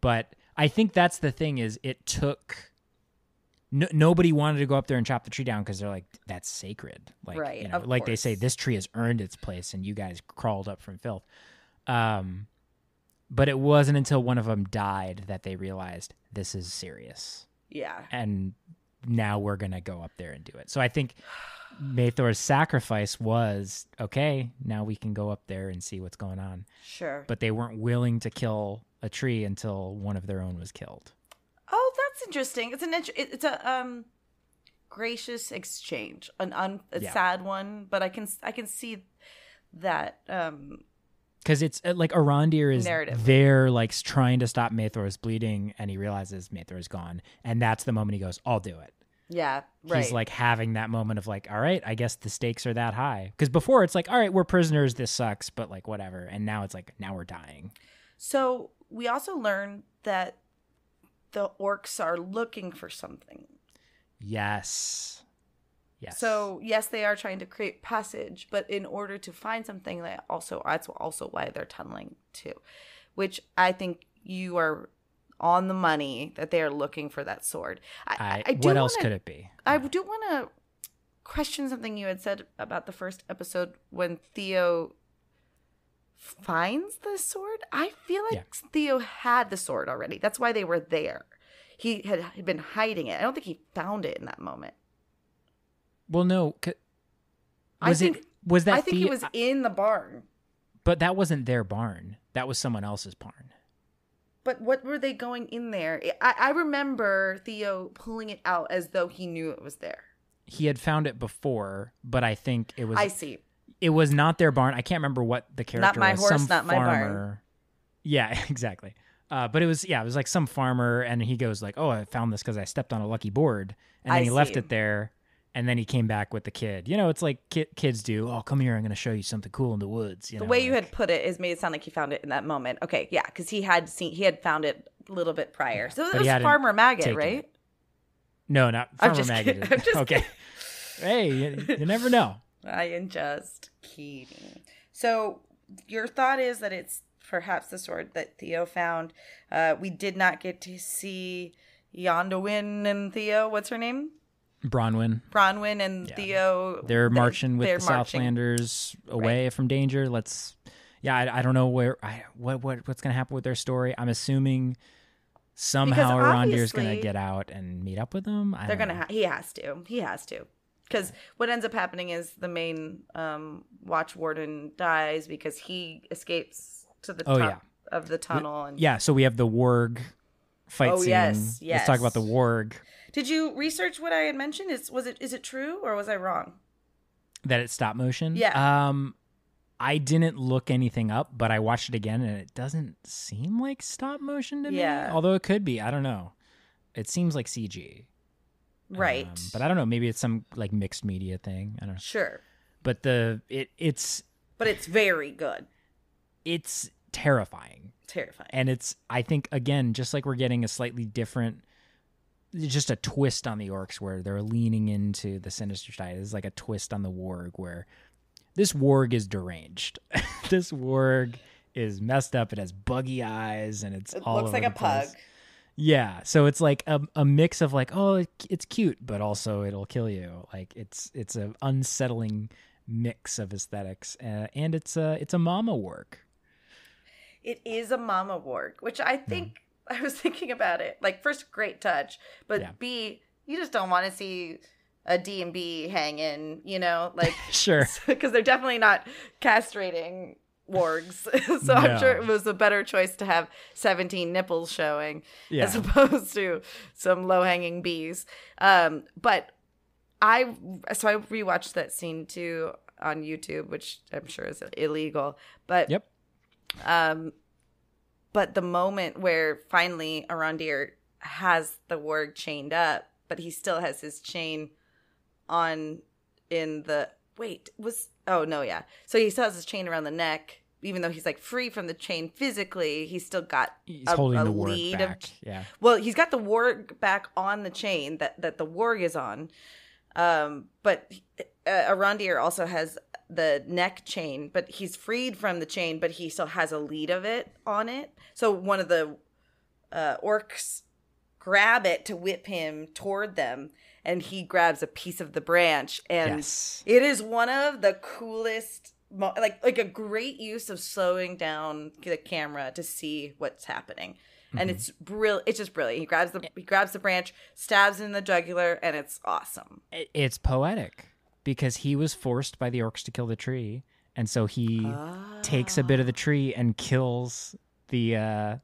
but I think that's the thing. Is it took. Nobody wanted to go up there and chop the tree down because they're like, that's sacred. Like, right, like they say, this tree has earned its place, and you guys crawled up from filth. But it wasn't until one of them died that they realized this is serious. Yeah. And now we're going to go up there and do it. So I think Medhor's sacrifice was, okay, now we can go up there and see what's going on. Sure. But they weren't willing to kill a tree until one of their own was killed. Oh, that's interesting. It's a gracious exchange, a sad one, but I can see that. Because it's like Arondir is there, like trying to stop Medhor's bleeding, and he realizes Medhor is gone, and that's the moment he goes, "I'll do it." Yeah, right. He's like having that moment of like, "All right, I guess the stakes are that high." Because before it's like, "All right, we're prisoners. This sucks," but like whatever. And now it's like, now we're dying. So we also learned that the orcs are looking for something. Yes. So yes, they are trying to create passage, but in order to find something, that's also why they're tunneling too, which I think you are on the money that they are looking for that sword. What else could it be? I do want to question something you had said about the first episode when Theo finds the sword. I feel like Theo had the sword already. That's why they were there. He had been hiding it. I don't think he found it in that moment. Well, no. I think it was in the barn. But that wasn't their barn. That was someone else's barn. But what were they going in there? I remember Theo pulling it out as though he knew it was there. He had found it before, but I think it was... I see. It was not their barn. I can't remember what the character was. Not my horse, not my barn. Yeah, exactly. But it was like some farmer, and he goes like, "Oh, I found this because I stepped on a lucky board," and then he left it there, and then he came back with the kid. You know, it's like kids do. Oh, come here, I'm going to show you something cool in the woods. The way you had put it is made it sound like he found it in that moment. Okay, yeah, because he had found it a little bit prior. So it was Farmer Maggot, right? No, not Farmer Maggot. Okay. Hey, you never know. I am just kidding. So your thought is that it's perhaps the sword that Theo found. We did not get to see Yonduin and Theo. What's her name? Bronwyn and Theo. They're marching with the Southlanders away from danger. I don't know what's going to happen with their story. I'm assuming somehow Arondir's going to get out and meet up with them. He has to. Because what ends up happening is the main watch warden dies because he escapes to the top of the tunnel. So we have the warg fight scene. Yes. Let's talk about the warg. Did you research what I had mentioned? Is it true or was I wrong? That it's stop motion? Yeah. I didn't look anything up, but I watched it again, and it doesn't seem like stop motion to me. Although it could be. I don't know. It seems like CG. Right. But I don't know. Maybe it's some like mixed media thing. I don't know. Sure. But it's very good. It's terrifying. And I think, again, just like we're getting a slightly different, just a twist on the orcs where they're leaning into the sinister side. It's like a twist on the warg where this warg is deranged. This warg is messed up. It has buggy eyes and it looks like a pug. Yeah, so it's like a mix of like, oh, it's cute, but also it'll kill you. Like it's an unsettling mix of aesthetics, and it's a mama warg. It is a mama warg, which I think I was thinking about it. Like, first, great touch, but B, you just don't want to see a D&B hanging, like sure, because they're definitely not castrating wargs. So I'm sure it was a better choice to have 17 nipples showing as opposed to some low-hanging bees. But I rewatched that scene too on YouTube, which I'm sure is illegal. But but the moment where finally Arondir has the warg chained up, but he still has his chain on in the so he still has his chain around the neck. Even though he's like free from the chain physically, he's still got holding the warg back. Well, he's got the warg back on the chain that the warg is on. But Arondir also has the neck chain, but he's freed from the chain, but he still has a lead of it on it. So one of the orcs grab it to whip him toward them, and he grabs a piece of the branch, and it is one of the coolest. Like a great use of slowing down the camera to see what's happening, and it's brilliant. It's just brilliant. He grabs the branch, stabs in the jugular, and it's awesome. It's poetic because he was forced by the orcs to kill the tree, and so he takes a bit of the tree and kills the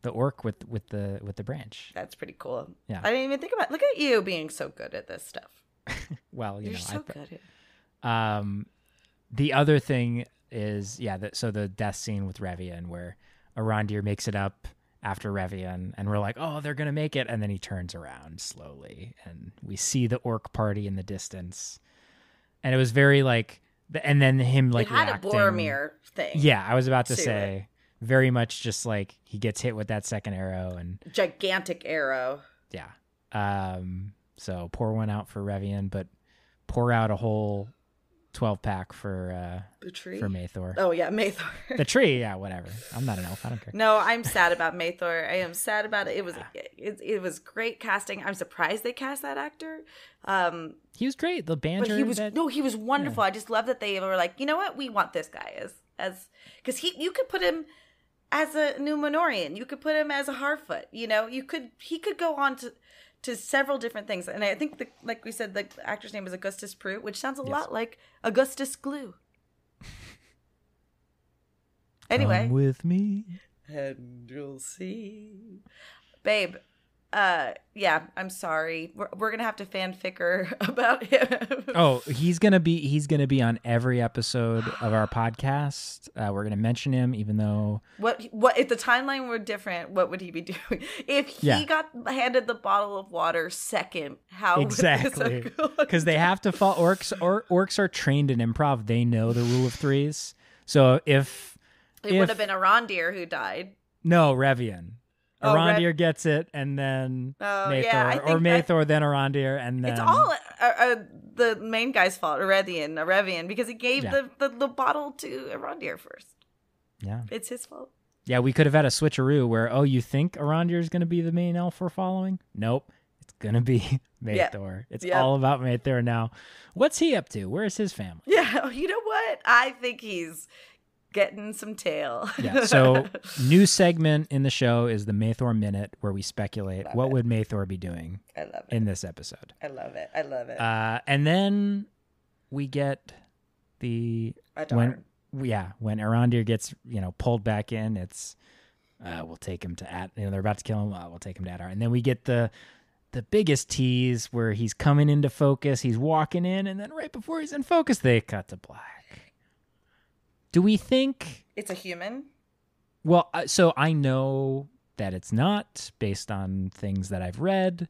orc with the branch. That's pretty cool. Yeah, I didn't even think about. Look at you being so good at this stuff. Well, you're so good at it. The other thing is, so the death scene with Revian where Arondir makes it up after Revian, and we're like, oh, they're going to make it. And then he turns around slowly, and we see the orc party in the distance. And it was very like, and then him like it had reacting. A Boromir thing. Yeah, I was about to say, very much just like he gets hit with that second arrow. And gigantic arrow. Yeah. So pour one out for Revian, but pour out a whole 12-pack for the tree for Medhor. Oh yeah, Medhor. The tree, yeah, whatever. I'm not an elf. I don't care. No, I'm sad about Medhor. I am sad about it. It was great casting. I'm surprised they cast that actor. He was great. The banter. But he was wonderful. Yeah. I just love that they were like, you know what, we want this guy as because you could put him as a Númenórean. You could put him as a Harfoot. You know, he could go on to several different things. And I think, like we said, the actor's name is Augustus Prew, which sounds a lot like Augustus Glue. Anyway. Come with me. And you'll see. Babe, yeah, I'm sorry. We're going to have to fanficker about him. Oh, he's going to be on every episode of our podcast. We're going to mention him, even though what if the timeline were different, what would he be doing? If he got handed the bottle of water second, how exactly? Because they have to follow orcs are trained in improv. They know the rule of threes. So if it would have been Arondir who died. No, Revian. Arondir gets it, and then Medhor, yeah, or Medhor, then Arondir, and then... It's all the main guy's fault, Revian, because he gave the bottle to Arondir first. Yeah. It's his fault. Yeah, we could have had a switcheroo where, you think Arondir is going to be the main elf we're following? Nope. It's going to be Medhor. It's all about Medhor now. What's he up to? Where's his family? Yeah, you know what? I think he's getting some tail. Yeah. So new segment in the show is the Medhor Minute, where we speculate would Medhor be doing in this episode. I love it. And then we get the Adar. when Arondir gets pulled back in, it's we'll take him to they're about to kill him. We'll take him to Adar, and then we get the biggest tease where he's coming into focus. He's walking in, and then right before he's in focus, they cut to black. Do we think it's a human? Well, so I know that it's not, based on things that I've read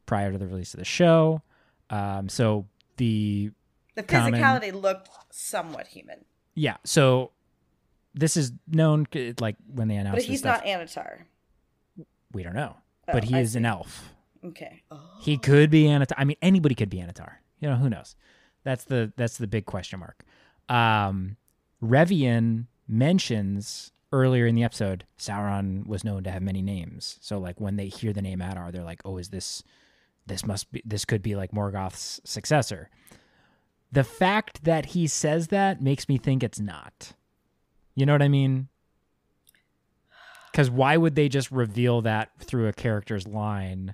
prior to the release of the show. So the physicality looked somewhat human. Yeah. So this is known, like when they announced. But he's not Anatar. We don't know, but he is an elf. Okay. Oh. He could be Anatar. I mean, anybody could be Anatar. Who knows? That's the big question mark. Revian mentions earlier in the episode, Sauron was known to have many names. So like when they hear the name Adar, they're like, oh, is this could be like Morgoth's successor. The fact that he says that makes me think it's not. You know what I mean? Because why would they just reveal that through a character's line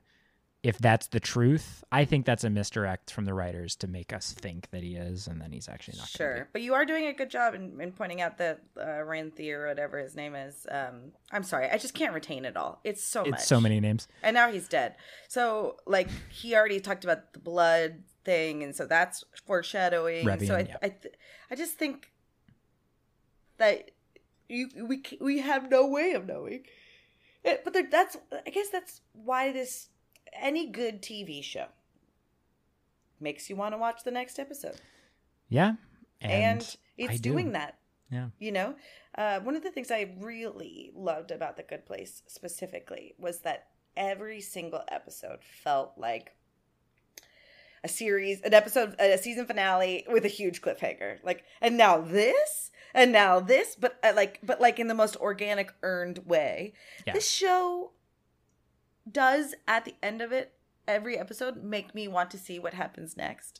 if that's the truth? I think that's a misdirect from the writers to make us think that he is, and then he's actually not. Sure, but you are doing a good job in pointing out that Ranthi, or whatever his name is. I'm sorry, I just can't retain it all. It's so much. It's so many names. And now he's dead. So, like, he already talked about the blood thing, and so that's foreshadowing. Revian, so I just think that we have no way of knowing. But I guess that's why any good TV show makes you want to watch the next episode. Yeah. And it's doing that. Yeah. One of the things I really loved about The Good Place specifically was that every single episode felt like a season finale with a huge cliffhanger. Like, and now this, but like in the most organic, earned way. Yeah. This show does, at the end of it, every episode, make me want to see what happens next.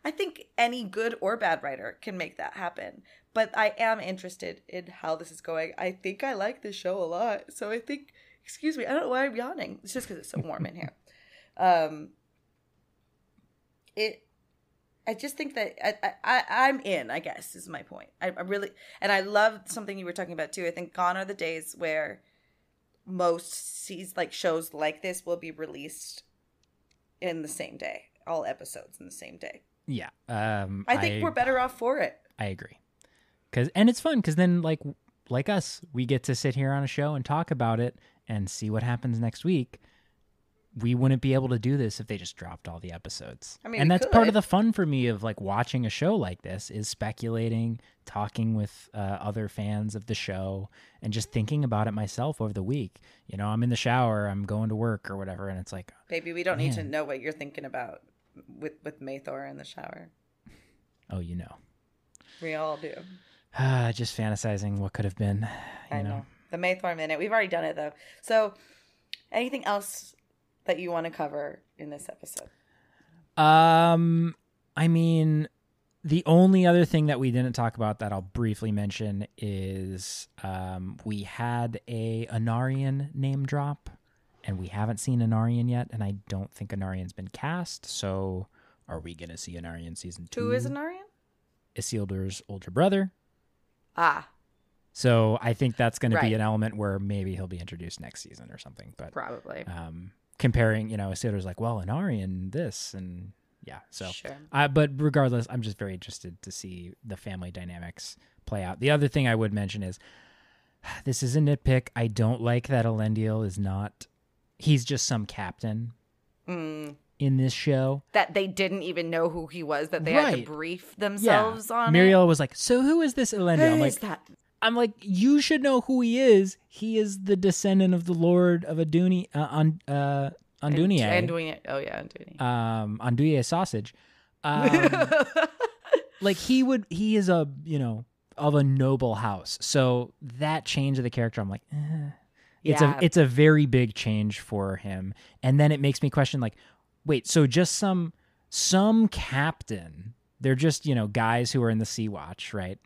I think any good or bad writer can make that happen. But I am interested in how this is going. I think I like this show a lot. So I think, excuse me, I don't know why I'm yawning. It's just because it's so warm in here. I just think that I'm in, I guess, is my point. I really, and I love something you were talking about too. I think gone are the days where most shows like this will be released in the same day, all episodes in the same day. Yeah. I think we're better off for it. I agree. And it's fun because then like us, we get to sit here on a show and talk about it and see what happens next week. We wouldn't be able to do this if they just dropped all the episodes. I mean, and that's part of the fun for me of like watching a show like this is speculating, talking with other fans of the show, and just thinking about it myself over the week. I'm in the shower, I'm going to work or whatever, and it's like, baby, we don't need to know what you're thinking about with Medhor in the shower. Oh, We all do. Just fantasizing what could have been. I know. The Medhor minute. We've already done it, though. So, anything else that you want to cover in this episode? I mean, the only other thing that we didn't talk about that I'll briefly mention is we had a Anarian name drop, and we haven't seen Anarian yet, and I don't think Anarian's been cast, so are we going to see Anarian season 2? Who is Anarian? Isildur's older brother. Ah. So I think that's going to be an element where maybe he'll be introduced next season or something. But probably. Comparing, Isildur's like, well, Anarian this, and yeah. So, sure. But regardless, I'm just very interested to see the family dynamics play out. The other thing I would mention is, this is a nitpick. I don't like that Elendil is not, he's just some captain in this show. That they didn't even know who he was, that they had to brief themselves on Muriel was like, so who is this Elendil? Who is that? I'm like, you should know who he is. He is the descendant of the Lord of Andunia. Andunia. Andunia sausage. Like he is of a noble house. So that change of the character, I'm like, it's a very big change for him. And then it makes me question, like, wait, so just some captain, they're just, guys who are in the Sea Watch, right?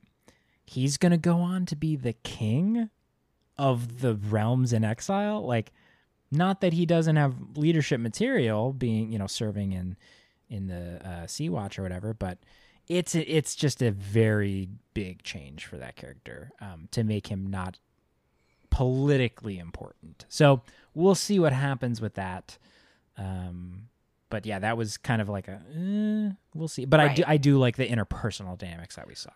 He's going to go on to be the king of the realms in exile. Like, not that he doesn't have leadership material being, serving in the Sea Watch or whatever, but it's just a very big change for that character to make him not politically important. So we'll see what happens with that. But yeah, that was kind of like we'll see. But I do like the interpersonal dynamics that we saw.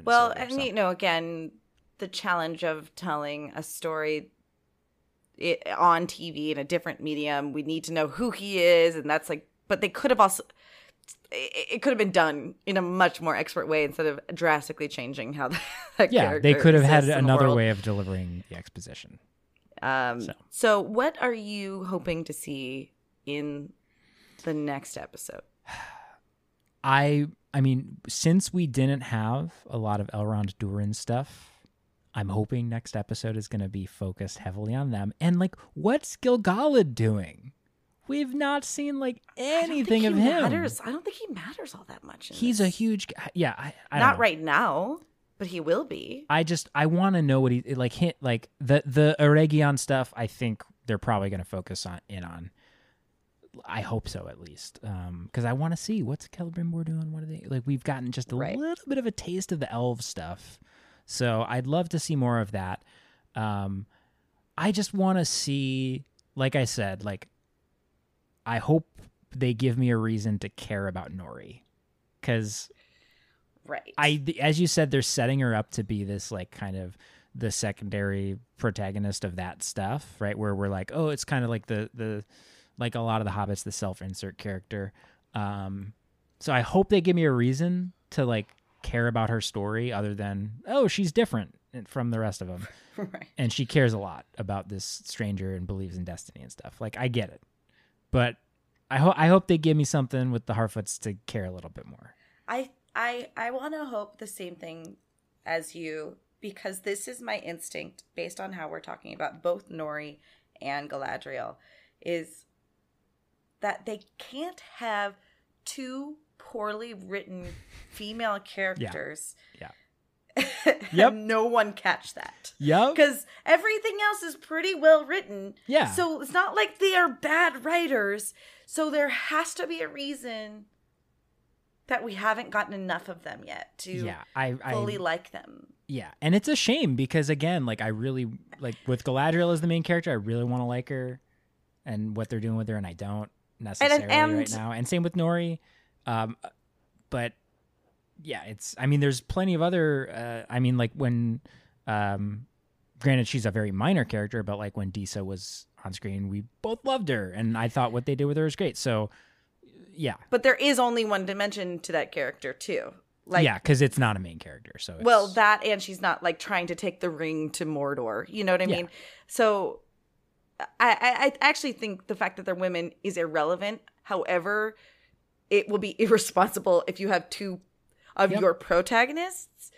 Well, and again, the challenge of telling a story on TV in a different medium, we need to know who he is, and that's like, but they could have also, it could have been done in a much more expert way instead of drastically changing how that character they could have had exists another way of delivering the exposition. So what are you hoping to see in the next episode? I mean, since we didn't have a lot of Elrond Durin stuff, I'm hoping next episode is going to be focused heavily on them. And, like, what's Gil-galad doing? We've not seen, like, anything of him. I don't think he matters all that much. He's a huge guy. Yeah, I not right now, but he will be. I want to know what he, like, the Eregion stuff, I think they're probably going to focus in on. I hope so, at least, because I want to see what's Celebrimbor doing. What are they like? We've gotten just a little bit of a taste of the elf stuff, so I'd love to see more of that. I just want to see, like I said, like I hope they give me a reason to care about Nori, because as you said, they're setting her up to be this like kind of the secondary protagonist of that stuff, right? Where we're like, oh, it's kind of like the like a lot of the Hobbits, the self-insert character. So I hope they give me a reason to like care about her story other than, oh, she's different from the rest of them. Right. And she cares a lot about this stranger and believes in destiny and stuff. Like, I get it. But I hope they give me something with the Harfoots to care a little bit more. I want to hope the same thing as you, because this is my instinct based on how we're talking about both Nori and Galadriel, is that they can't have two poorly written female characters. Yep. No one catch that. Yep. Because everything else is pretty well written. Yeah. So it's not like they are bad writers. So there has to be a reason that we haven't gotten enough of them yet to fully like them. Yeah. And it's a shame because, again, like I really, like with Galadriel as the main character, I really want to like her and what they're doing with her, and I don't necessarily right now. And same with Nori. But yeah, there's plenty of other, like when, granted she's a very minor character, but like when Disa was on screen, we both loved her and I thought what they did with her was great. So yeah. But there is only one dimension to that character too. Like, yeah, because it's not a main character. So that, and she's not like trying to take the ring to Mordor. You know what I mean? So I actually think the fact that they're women is irrelevant. However, it will be irresponsible if you have two of your protagonists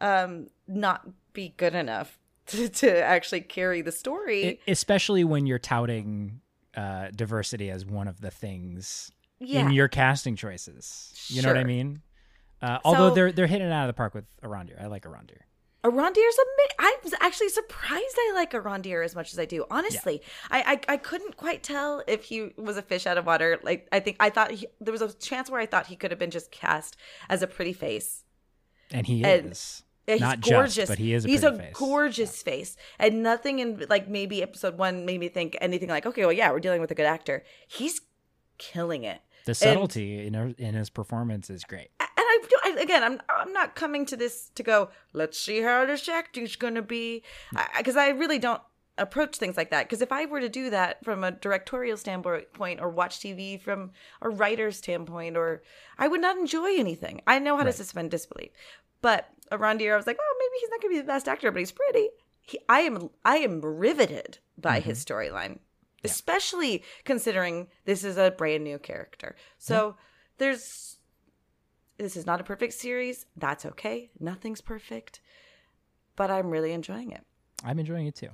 not be good enough to actually carry the story. Especially when you're touting diversity as one of the things in your casting choices. You know what I mean? Although they're hitting it out of the park with Arondir. I like Arondir. Arondir's I'm actually surprised I like Arondir as much as I do. Honestly, I couldn't quite tell if he was a fish out of water. Like I thought there was a chance where I thought he could have been just cast as a pretty face, and he is not gorgeous, just, but he is. He's a gorgeous face, and nothing in like maybe episode 1 made me think anything like, okay, well, yeah, we're dealing with a good actor. He's killing it. The subtlety in his performance is great. And I'm not coming to this to go, let's see how this acting's going to be. Because I really don't approach things like that. Because if I were to do that from a directorial standpoint or watch TV from a writer's standpoint, or I would not enjoy anything. I know how to suspend disbelief. But Arondir, I was like, oh, maybe he's not going to be the best actor, but he's pretty. I am riveted by his storyline. Especially considering this is a brand new character. So this is not a perfect series. That's okay. Nothing's perfect. But I'm really enjoying it. I'm enjoying it too.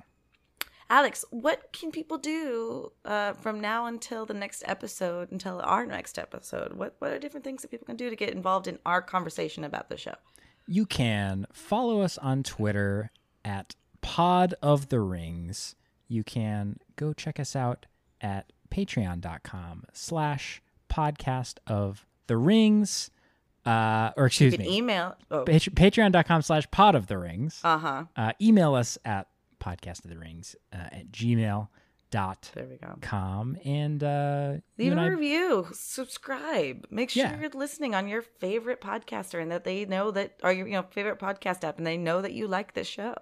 Alex, what can people do from now until the next episode, until our next episode? What are different things that people can do to get involved in our conversation about the show? You can follow us on Twitter at Pod of the Rings. You can go check us out at patreon.com/podcast of the rings. Or excuse me. Email. Patreon.com/pod of the rings. Email us at podcastoftherings at gmail.com. There we go. And leave a review. Subscribe. Make sure you're listening on your favorite podcaster and that they know that, or your favorite podcast app, and they know that you like this show.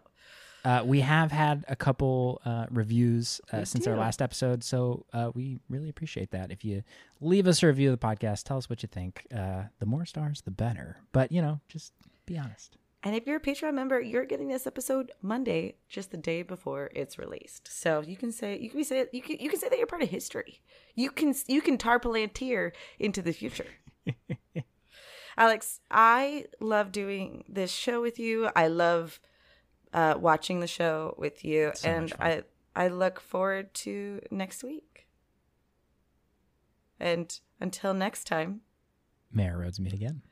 We have had a couple reviews since our last episode, so we really appreciate that. If you leave us a review of the podcast, tell us what you think. The more stars, the better. But, just be honest. And if you're a Patreon member, you're getting this episode Monday, just the day before it's released. So you can say that you're part of history. You can tarpalantir into the future. Alex, I love doing this show with you. I love watching the show with you, and I look forward to next week. And until next time, may our roads meet again.